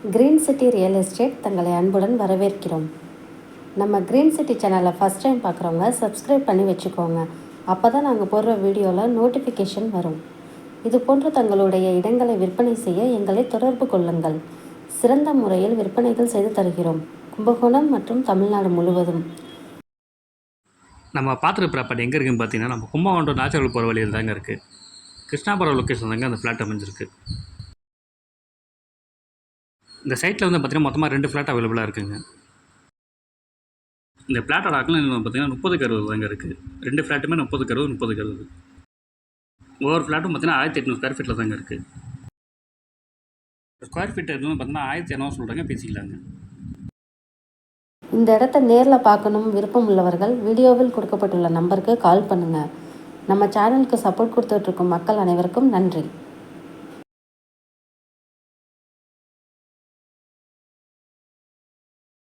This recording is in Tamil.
கிரீன் சிட்டி ரியல் எஸ்டேட் தங்களை அன்புடன் வரவேற்கிறோம். நம்ம கிரீன் சிட்டி சேனலை ஃபஸ்ட் டைம் பார்க்குறவங்க சப்ஸ்கிரைப் பண்ணி வச்சுக்கோங்க. அப்போ தான் நாங்கள் போடுற வீடியோவில் நோட்டிஃபிகேஷன் வரும். இது போன்று தங்களுடைய இடங்களை விற்பனை செய்ய எங்களை தொடர்பு கொள்ளுங்கள். சிறந்த முறையில் விற்பனைகள் செய்து தருகிறோம். கும்பகோணம் மற்றும் தமிழ்நாடு முழுவதும். நம்ம பார்த்துருக்க ப்ராப்பர்ட்டி எங்கே இருக்குதுன்னு பார்த்தீங்கன்னா, நம்ம கும்பகோணம் நாச்சல் போகிற வழியில் தாங்க இருக்குது. கிருஷ்ணாபுரம் லொக்கேஷன் தாங்க அந்த ஃப்ளாட் அமைஞ்சிருக்கு. இந்த சைட்டில் வந்து பார்த்திங்கன்னா மொத்தமாக 2 ஃப்ளாட் அவைலபிளாக இருக்குதுங்க. இந்த ஃப்ளாட்டோட அகலம் பார்த்திங்கன்னா 30க்கு 60 தாங்க இருக்குது. 2 ஃப்ளாட்டுமே 30க்கு 60, 30க்கு 60. ஒவ்வொரு ஃப்ளாட்டும் பார்த்திங்கன்னா 1800 ஸ்கொயர் ஃபீட்டில் தாங்க இருக்குது. ஸ்கொயர் ஃபீட் எதுவும் பார்த்திங்கன்னா 1200 சொல்கிறாங்க, பேசிக்கலாங்க. இந்த இடத்த நேரில் பார்க்கணும் விருப்பம் உள்ளவர்கள் வீடியோவில் கொடுக்கப்பட்டுள்ள நம்பருக்கு கால் பண்ணுங்கள். நம்ம சேனலுக்கு சப்போர்ட் கொடுத்துட்ருக்கும் மக்கள் அனைவருக்கும் நன்றி.